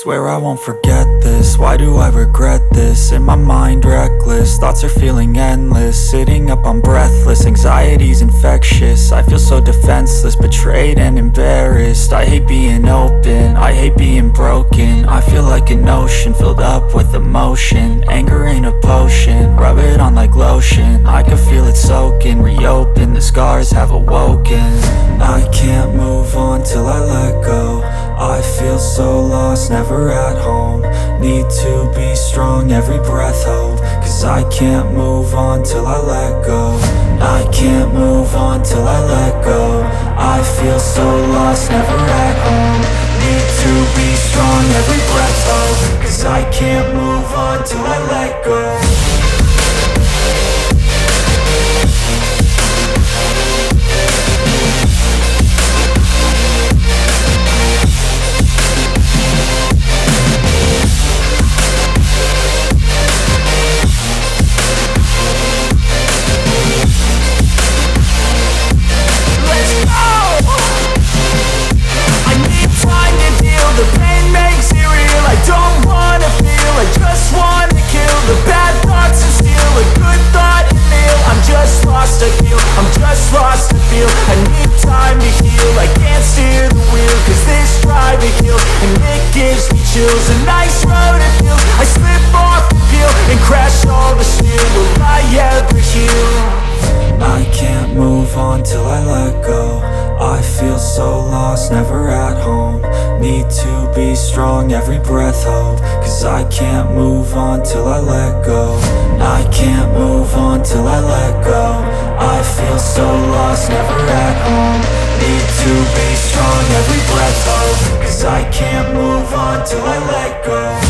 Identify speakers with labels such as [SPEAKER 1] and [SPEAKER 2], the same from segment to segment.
[SPEAKER 1] Swear I won't forget this, why do I regret this? In my mind reckless, thoughts are feeling endless. Sitting up I'm breathless, anxiety's infectious. I feel so defenseless, betrayed and embarrassed. I hate being open, I hate being broken. I feel like an ocean filled up with emotion. Anger ain't a potion, rub it on like lotion. I can feel it soaking, reopen, the scars have awoken. I can't move on till I let go. I feel so lost, never at home. Need to be strong, every breath hope. Cause I can't move on till I let go. I can't move on till I let go. I feel so lost, never at home. Need to be strong, every breath hope. Cause I can't move on till I let go.
[SPEAKER 2] The pain makes it real, I don't wanna feel, I just wanna kill the bad thoughts and steal a good thought and feel. I'm just lost, I feel, I'm just lost, I feel. I need time to heal, I can't steer the wheel. Cause this drive it kills, and it gives me chills. A nice road it feels, I slip off the peel and crash all the steel. Will I ever heal?
[SPEAKER 1] I can't move on till I let go. I feel so lost, never at home. Need to be strong, every breath hope. Cause I can't move on till I let go. I can't move on till I let go. I feel so lost, never at home. Need to be strong, every breath hope. Cause I can't move on till I let go.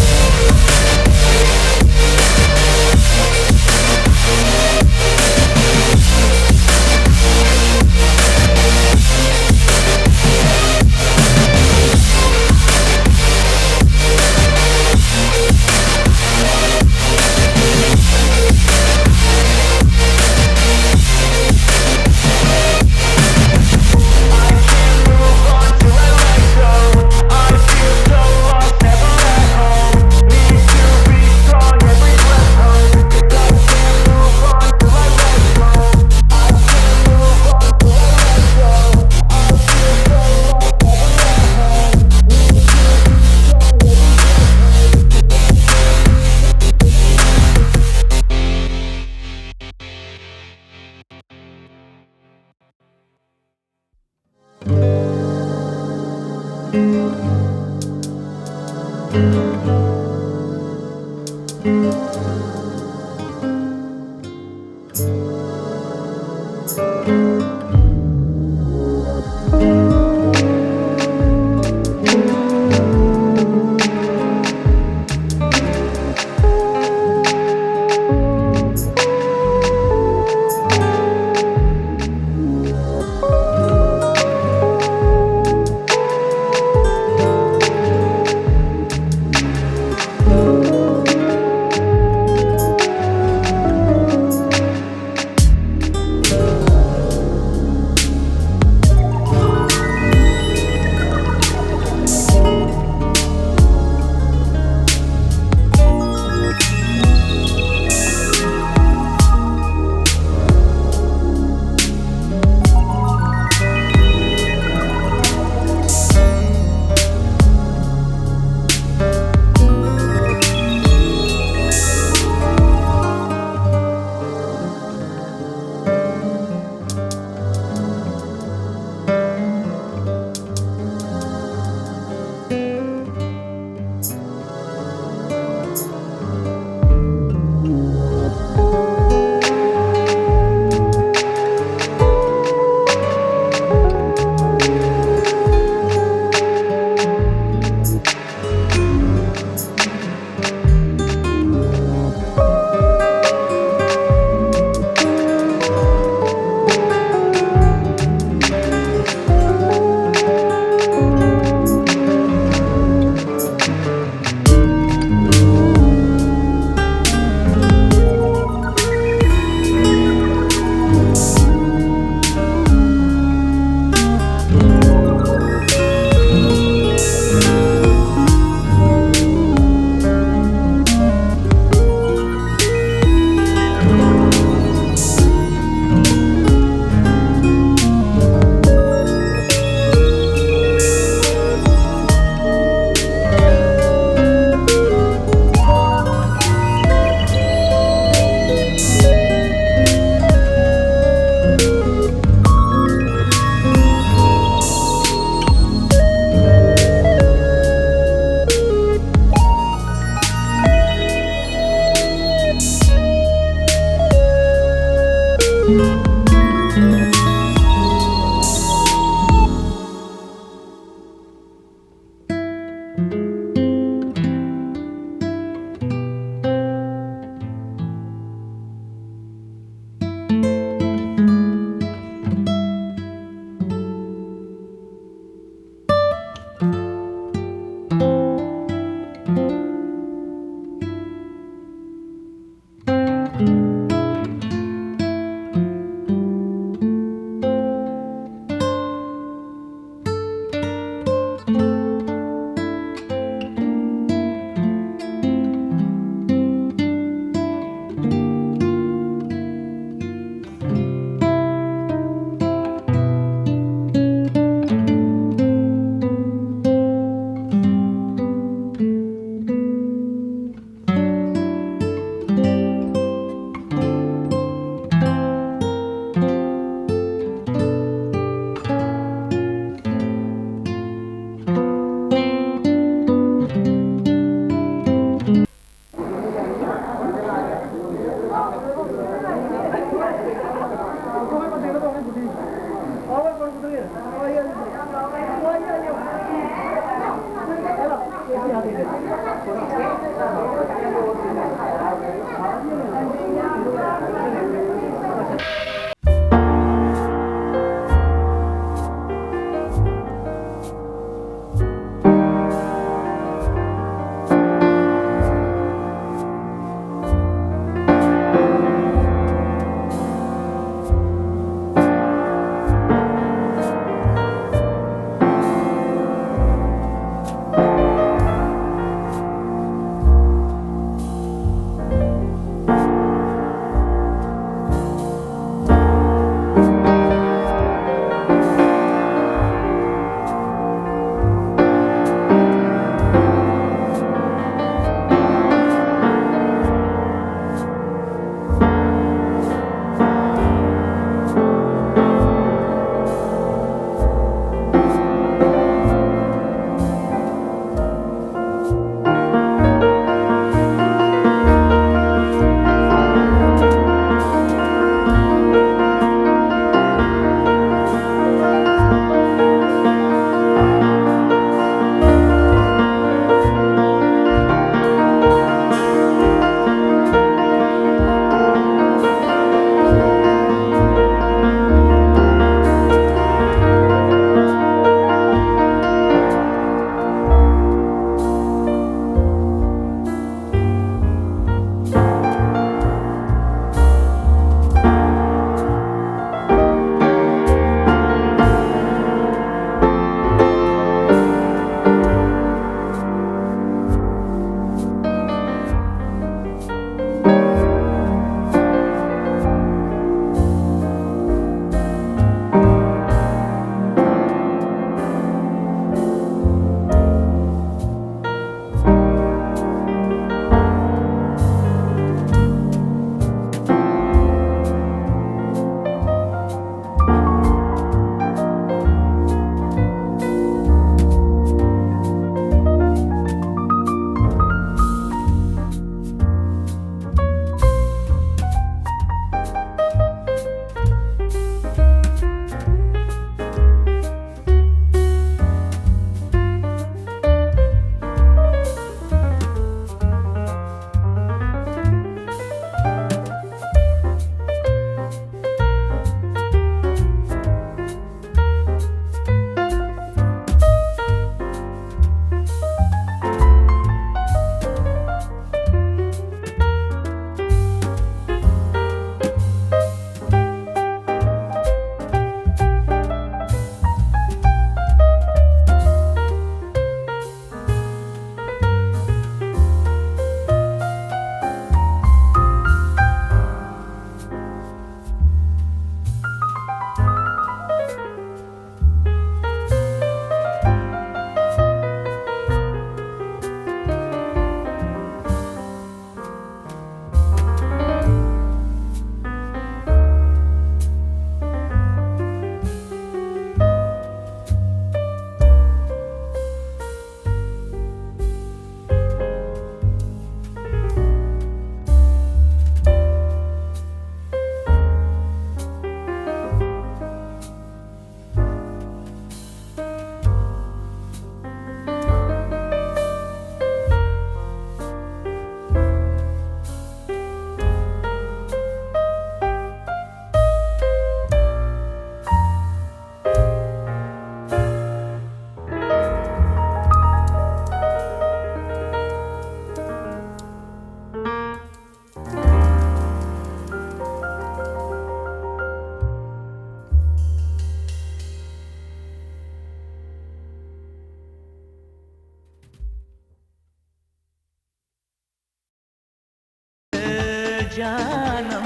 [SPEAKER 2] जानम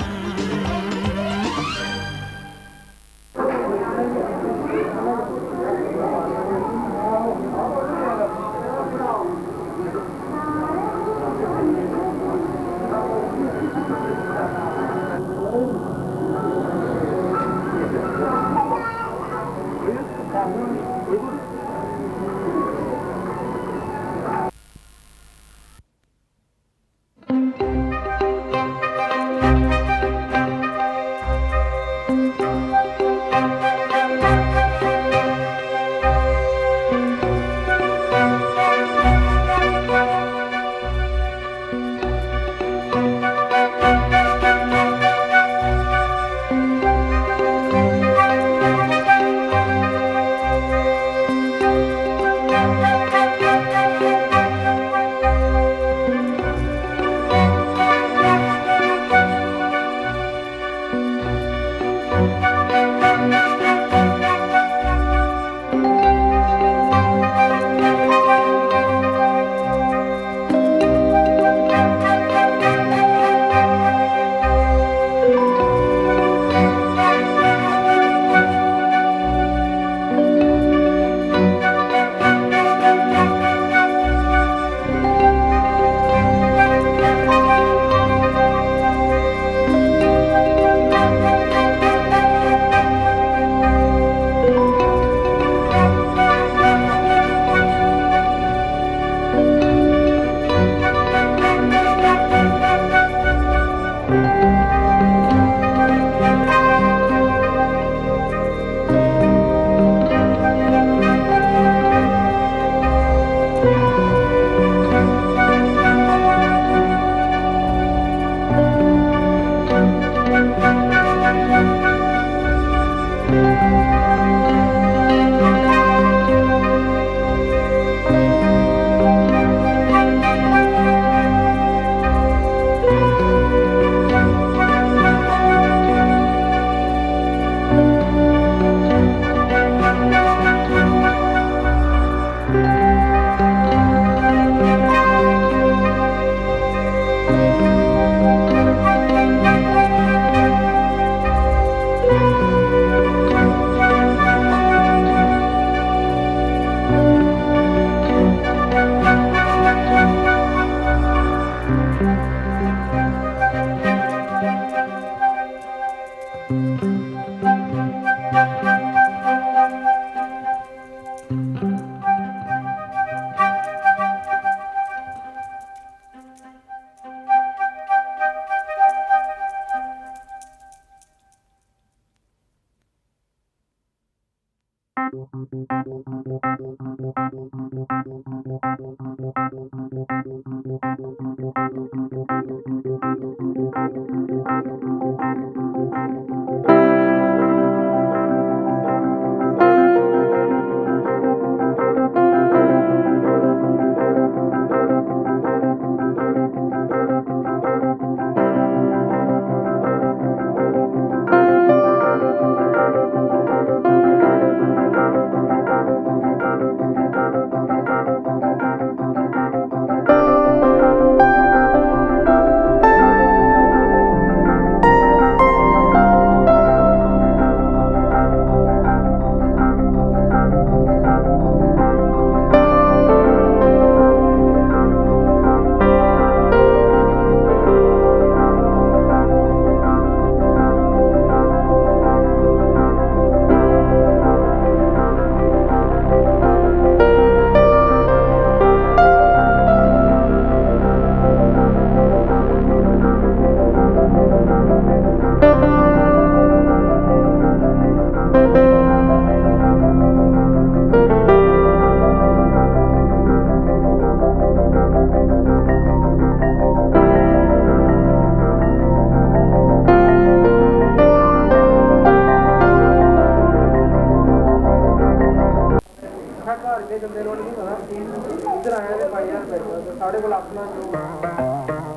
[SPEAKER 3] ਘਰ ਦੇ ਬੰਦੇ ਨੂੰ ਨਹੀਂ ਪਤਾ ਇੱਧਰ ਆਇਆ ਤੇ 5000 ਰੁਪਏ ਸਾਡੇ ਕੋਲ ਆਪਣਾ ਜੋ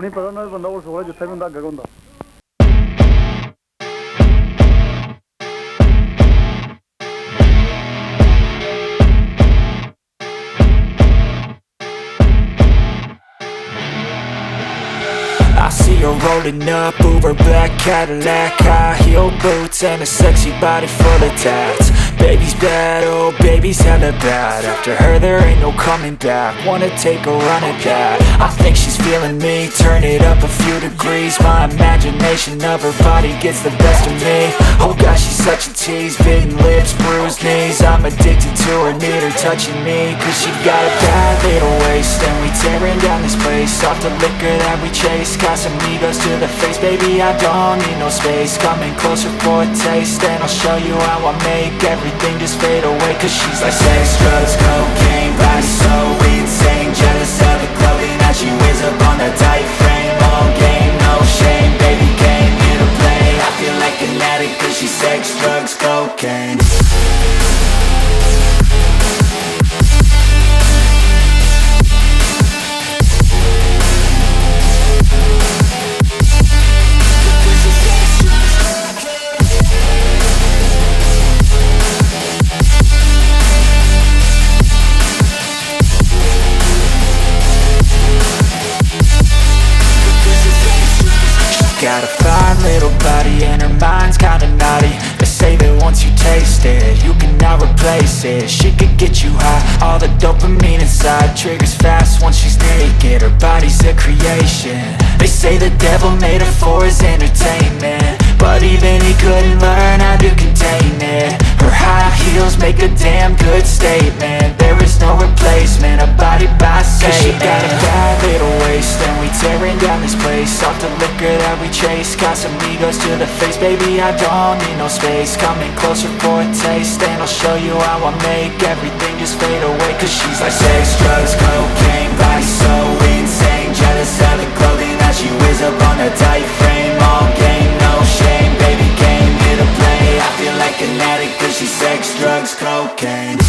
[SPEAKER 4] नहीं पता ना बंदा उस होगा जिथे भी होंदा अग्गे होंदा
[SPEAKER 2] I see her rolling up, Uber black Cadillac, high heel boots and a sexy body full of tats. Baby's bad, oh baby's hella bad. After her there ain't no coming back. Wanna take a run at that. I think she's feeling me, turn it up a few degrees. My imagination of her body gets the best of me. Oh gosh, she's such a tease, bitten lips, bruised knees. I'm addicted to her, need her touching me, cause she got a bad little waist. And we tearing down this place, off the liquor that we chase. Got some egos to the face, baby, I don't need no space. Coming closer for a taste, and I'll show you how I make everything just fade away. Cause she's like sex, drugs, cocaine, body so insane. Jealous of the clothing that she wears up on that tight frame. All game, no shame, baby came here to play. I feel like an addict cause she's sex, drugs, cocaine. Got a fine little body and her mind's kinda naughty. They say that once you taste it, you cannot replace it. She could get you high, all the dopamine inside triggers fast once she's naked. Her body's a creation. They say the devil made her for his entertainment, but even he couldn't learn how to contain it. Her high heels make a damn good statement. There is no replacement, a body by Satan. Cause she got a bad little waist, and we tearing down this place. Off the liquor that we chase, got some egos to the face, baby, I don't need no space. Coming closer for a taste, and I'll show you how I make everything just fade away. Cause she's like sex, drugs, cocaine, body so insane. Jealous of the clothing that she wears up on that tight frame. All game, no shame, baby came here to play. I feel like an addict cause she's sex, drugs, cocaine.